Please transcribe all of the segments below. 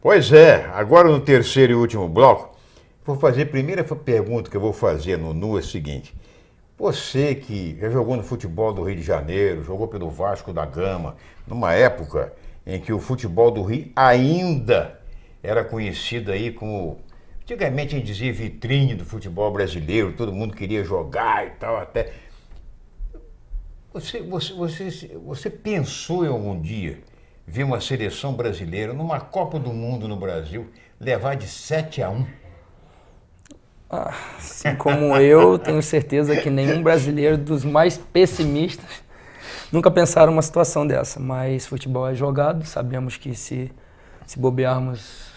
Pois é, agora no terceiro e último bloco, vou fazer a primeira pergunta que eu vou fazer no Nu é a seguinte. Você que já jogou no futebol do Rio de Janeiro, jogou pelo Vasco da Gama, numa época em que o futebol do Rio ainda era conhecido aí como, antigamente a gente dizia vitrine do futebol brasileiro, todo mundo queria jogar e tal, até. Você pensou em algum dia ver uma seleção brasileira numa Copa do Mundo no Brasil levar de 7-1? Assim como eu, tenho certeza que nenhum brasileiro dos mais pessimistas nunca pensaram uma situação dessa. Mas futebol é jogado, sabemos que se bobearmos,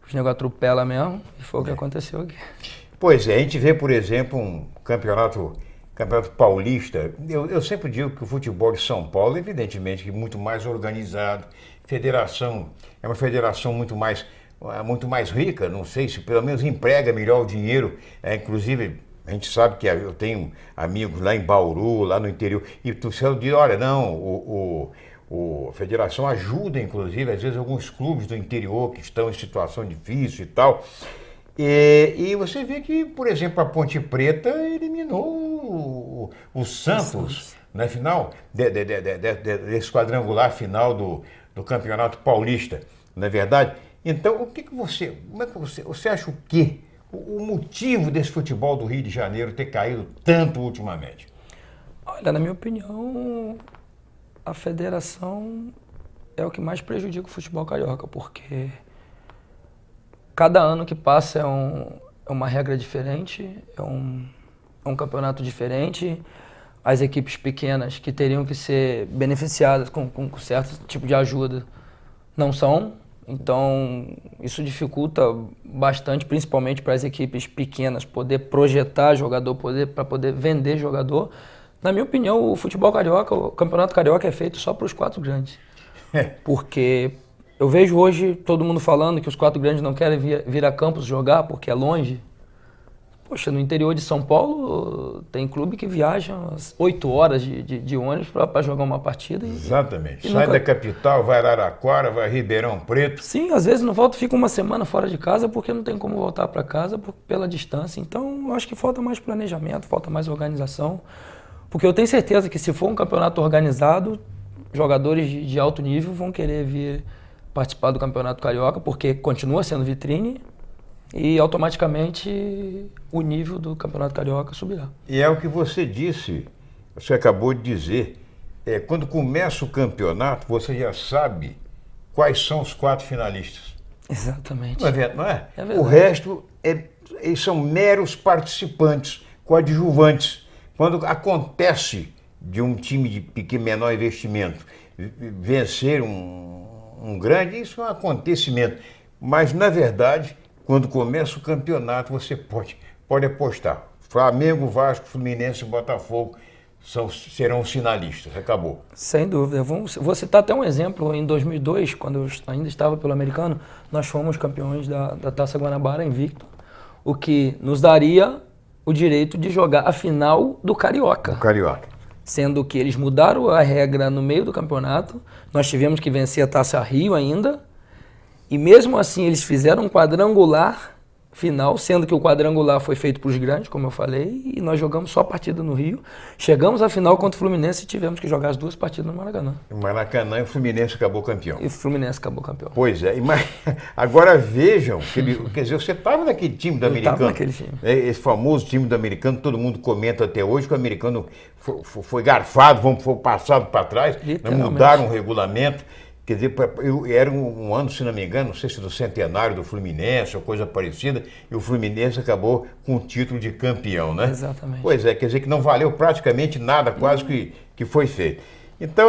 os negócios atropelam mesmo, e foi o que aconteceu aqui. Pois é, a gente vê, por exemplo, um campeonato paulista. Eu sempre digo que o futebol de São Paulo, evidentemente, que é muito mais organizado. Federação, é uma federação muito mais rica, não sei se pelo menos emprega melhor o dinheiro. Inclusive, a gente sabe que eu tenho amigos lá em Bauru, lá no interior, e tu diz, olha, não, a federação ajuda, inclusive, às vezes alguns clubes do interior que estão em situação difícil e tal. E você vê que, por exemplo, a Ponte Preta eliminou o Santos na final, desse quadrangular final do Campeonato Paulista, não é verdade? Então, como é que você acha o quê? O motivo desse futebol do Rio de Janeiro ter caído tanto ultimamente? Olha, na minha opinião, a federação é o que mais prejudica o futebol carioca, porque cada ano que passa é uma regra diferente, é um campeonato diferente. As equipes pequenas que teriam que ser beneficiadas com certo tipo de ajuda não são. Então, isso dificulta bastante, principalmente para as equipes pequenas, poder projetar jogador, para poder vender jogador. Na minha opinião, o futebol carioca, o campeonato carioca é feito só para os 4 grandes. Porque eu vejo hoje todo mundo falando que os 4 grandes não querem vir a Campos jogar porque é longe. Poxa, no interior de São Paulo tem clube que viaja umas 8 horas de ônibus para jogar uma partida. Exatamente. Sai da capital, vai Araraquara, vai Ribeirão Preto. Sim, às vezes não volta, fica uma semana fora de casa porque não tem como voltar para casa pela distância. Então, eu acho que falta mais planejamento, falta mais organização. Porque eu tenho certeza que se for um campeonato organizado, jogadores de alto nível vão querer vir participar do Campeonato Carioca, porque continua sendo vitrine e automaticamente o nível do Campeonato Carioca subirá. E é o que você disse, você acabou de dizer, quando começa o campeonato, você já sabe quais são os 4 finalistas. Exatamente. Não é? Não é? É verdade. O resto, eles são meros participantes, coadjuvantes. Quando acontece de um time de menor investimento vencer um grande, isso é um acontecimento. Mas, na verdade, quando começa o campeonato, você pode apostar. Flamengo, Vasco, Fluminense e Botafogo serão os finalistas. Acabou. Sem dúvida. Vou citar até um exemplo. Em 2002, quando eu ainda estava pelo americano, nós fomos campeões da Taça Guanabara invicto, o que nos daria o direito de jogar a final do Carioca. O Carioca. Sendo que eles mudaram a regra no meio do campeonato, nós tivemos que vencer a Taça Rio ainda, e mesmo assim eles fizeram um quadrangular final, sendo que o quadrangular foi feito para os grandes, como eu falei, e nós jogamos só a partida no Rio. Chegamos à final contra o Fluminense e tivemos que jogar as 2 partidas no Maracanã. O Maracanã e o Fluminense acabou campeão. E o Fluminense acabou campeão. Pois é, mas agora vejam, quer dizer, você estava naquele time do americano. Estava naquele time. Esse famoso time do americano, todo mundo comenta até hoje que o americano foi garfado, foi passado para trás, mudaram o regulamento. Quer dizer, era um ano, se não me engano, não sei se do centenário do Fluminense ou coisa parecida, e o Fluminense acabou com o título de campeão, né? Exatamente. Pois é, quer dizer que não valeu praticamente nada, quase que foi feito. Então,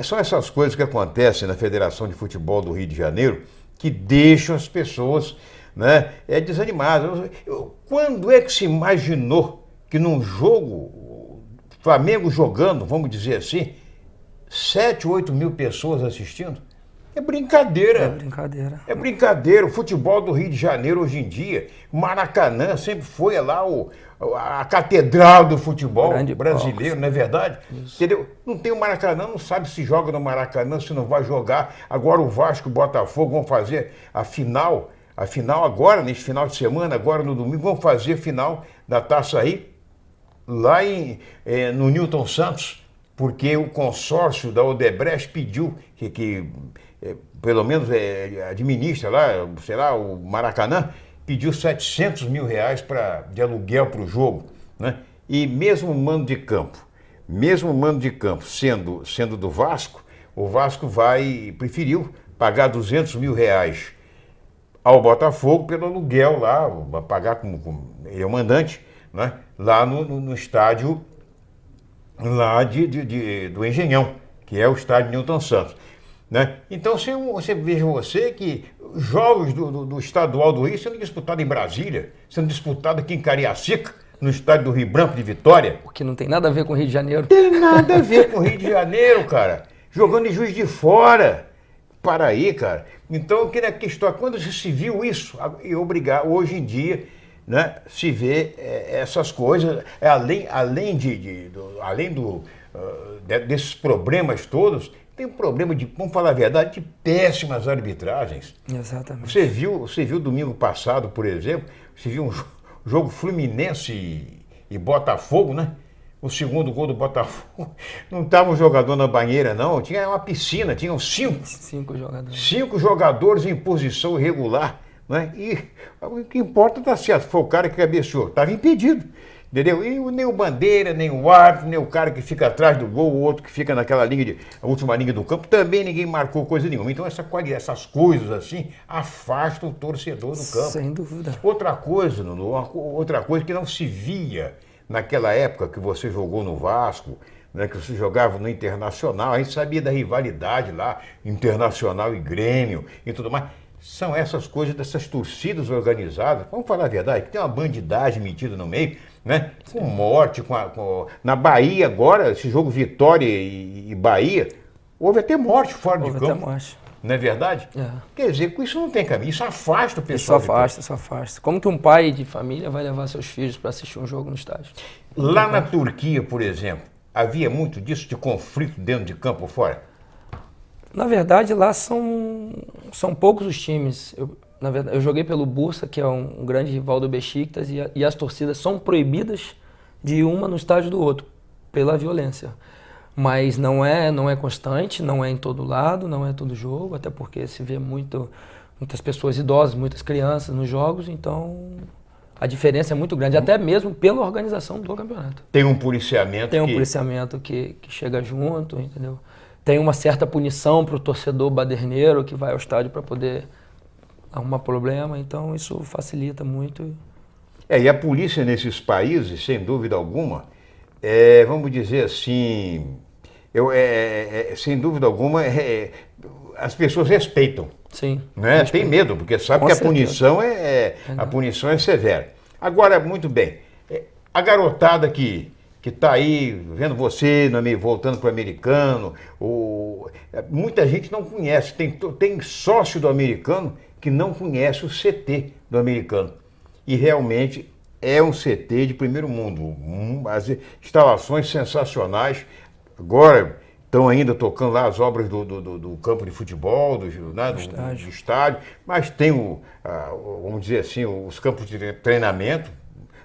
são essas coisas que acontecem na Federação de Futebol do Rio de Janeiro que deixam as pessoas, né, desanimadas. Quando é que se imaginou que num jogo, Flamengo jogando, vamos dizer assim, 7, 8 mil pessoas assistindo? É brincadeira. É brincadeira. É brincadeira. O futebol do Rio de Janeiro hoje em dia, o Maracanã sempre foi lá a catedral do futebol Grande brasileiro, palco, não é verdade? Entendeu? Não tem o Maracanã, não sabe se joga no Maracanã, se não vai jogar. Agora o Vasco e o Botafogo vão fazer a final agora, neste final de semana, agora no domingo, vão fazer a final da Taça aí, lá no Newton Santos, porque o consórcio da Odebrecht pediu que pelo menos administra lá, sei lá, o Maracanã, pediu 700 mil reais de aluguel para o jogo, né? E mesmo o mando de campo sendo do Vasco, o Vasco preferiu pagar 200 mil reais ao Botafogo pelo aluguel lá, pagar como ele é o mandante, né? Lá no estádio lá do Engenhão, que é o estádio Newton Santos. Né? Então veja que jogos do estadual do Rio sendo disputados em Brasília, sendo disputados aqui em Cariacica, no estádio do Rio Branco de Vitória. O que não tem nada a ver com o Rio de Janeiro. Tem nada a ver com o Rio de Janeiro, cara. Jogando em Juiz de Fora. Para aí, cara. Então, que história, quando se viu isso, hoje em dia, né, se vê essas coisas, além desses problemas todos, tem um problema vamos falar a verdade, de péssimas arbitragens. Exatamente. Você viu domingo passado, por exemplo, você viu um jogo Fluminense e Botafogo, né? O segundo gol do Botafogo, não estava um jogador na banheira, não, tinha uma piscina, tinham cinco jogadores em posição irregular, né? E o que importa tá certo, foi o cara que cabeceou, estava impedido, entendeu? E nem o bandeira, nem o árbitro, nem o cara que fica atrás do gol, o outro que fica naquela a última linha do campo, também ninguém marcou coisa nenhuma. Então essas coisas assim afastam o torcedor do campo. Sem dúvida. Outra coisa que não se via naquela época que você jogou no Vasco, né, que você jogava no Internacional, a gente sabia da rivalidade lá, Internacional e Grêmio e tudo mais. São essas coisas dessas torcidas organizadas, vamos falar a verdade, que tem uma bandidagem metida no meio, né? Com morte, na Bahia agora, esse jogo Vitória e Bahia, houve até morte fora de campo. Houve até morte. Não é verdade? É. Quer dizer, com isso não tem caminho, isso afasta o pessoal. Isso afasta. Como que um pai de família vai levar seus filhos para assistir um jogo no estádio? Lá na Turquia, por exemplo, havia muito disso de conflito dentro de campo ou fora? Na verdade, lá são poucos os times. Eu joguei pelo Bursa, que é um grande rival do Beşiktaş, e as torcidas são proibidas de ir uma no estádio do outro, pela violência. Mas não é constante, não é em todo lado, não é todo jogo, até porque se vê muitas pessoas idosas, muitas crianças nos jogos, então a diferença é muito grande, até mesmo pela organização do campeonato. Tem um policiamento que chega junto, entendeu? Tem uma certa punição para o torcedor baderneiro que vai ao estádio para poder arrumar problema, então isso facilita muito. E a polícia nesses países, sem dúvida alguma, vamos dizer assim, sem dúvida alguma, as pessoas respeitam. Sim. Né? Tem medo, porque sabe que a punição é severa. Agora, muito bem, a garotada que está aí, vendo você voltando para o americano, muita gente não conhece, tem sócio do americano que não conhece o CT do americano. E realmente é um CT de primeiro mundo, as instalações sensacionais. Agora estão ainda tocando lá as obras do campo de futebol, do estádio, mas tem, vamos dizer assim, os campos de treinamento,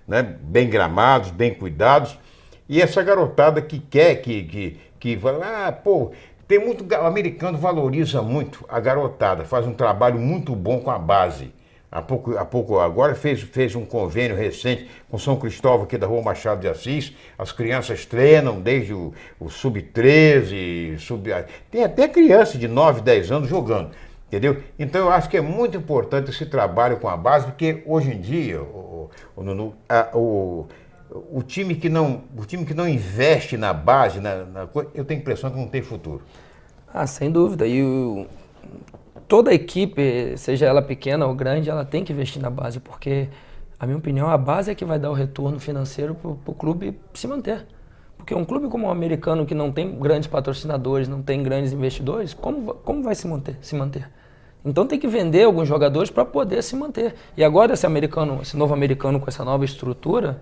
né, bem gramados, bem cuidados. E essa garotada que quer, que vai lá, tem muito, o americano valoriza muito a garotada, faz um trabalho muito bom com a base. Há pouco agora fez um convênio recente com São Cristóvão aqui da Rua Machado de Assis. As crianças treinam desde o sub-13, tem até criança de 9, 10 anos jogando, entendeu? Então eu acho que é muito importante esse trabalho com a base, porque hoje em dia o time que não investe na base, eu tenho a impressão que não tem futuro. Sem dúvida. E toda equipe, seja ela pequena ou grande, ela tem que investir na base, porque, a minha opinião, a base é que vai dar o retorno financeiro para o clube se manter. Porque um clube como o americano, que não tem grandes patrocinadores, não tem grandes investidores, como vai se manter? Então tem que vender alguns jogadores para poder se manter. E agora esse novo americano com essa nova estrutura,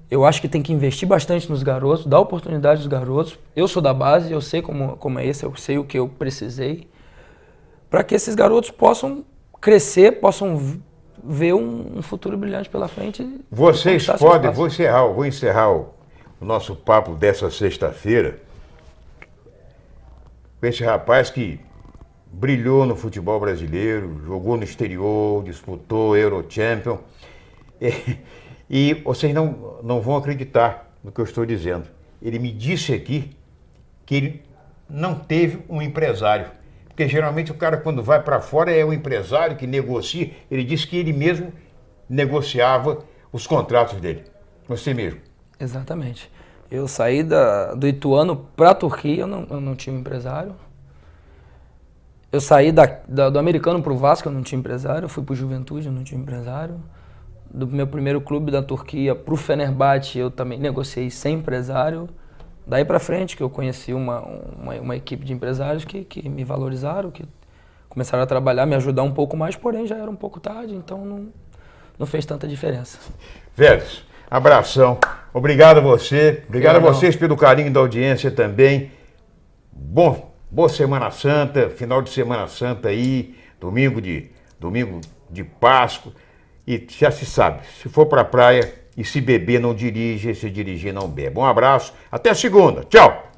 eu acho que tem que investir bastante nos garotos, dar oportunidade aos garotos. Eu sou da base, eu sei como é esse, eu sei o que eu precisei, para que esses garotos possam crescer, possam ver um futuro brilhante pela frente. Vocês podem, vou encerrar o nosso papo dessa sexta-feira com esse rapaz que brilhou no futebol brasileiro, jogou no exterior, disputou Eurochampion. E vocês não vão acreditar no que eu estou dizendo. Ele me disse aqui que ele não teve um empresário. Porque geralmente o cara, quando vai para fora, é o empresário que negocia. Ele disse que ele mesmo negociava os contratos dele. Você mesmo. Exatamente. Eu saí do Ituano para a Turquia, eu não tinha um empresário. Eu saí do americano para o Vasco, eu não tinha empresário. Eu fui para o Juventude, eu não tinha empresário. Do meu primeiro clube da Turquia para o Fenerbahçe, eu também negociei sem empresário. Daí para frente que eu conheci uma equipe de empresários que me valorizaram, que começaram a trabalhar, me ajudar um pouco mais, porém já era um pouco tarde, então não fez tanta diferença. Vélez, abração. Obrigado a você. Obrigado a vocês pelo carinho da audiência também. Boa Semana Santa, final de Semana Santa aí, domingo de Páscoa. E já se sabe, se for para a praia e se beber não dirige, se dirigir não bebe. Um abraço, até segunda. Tchau.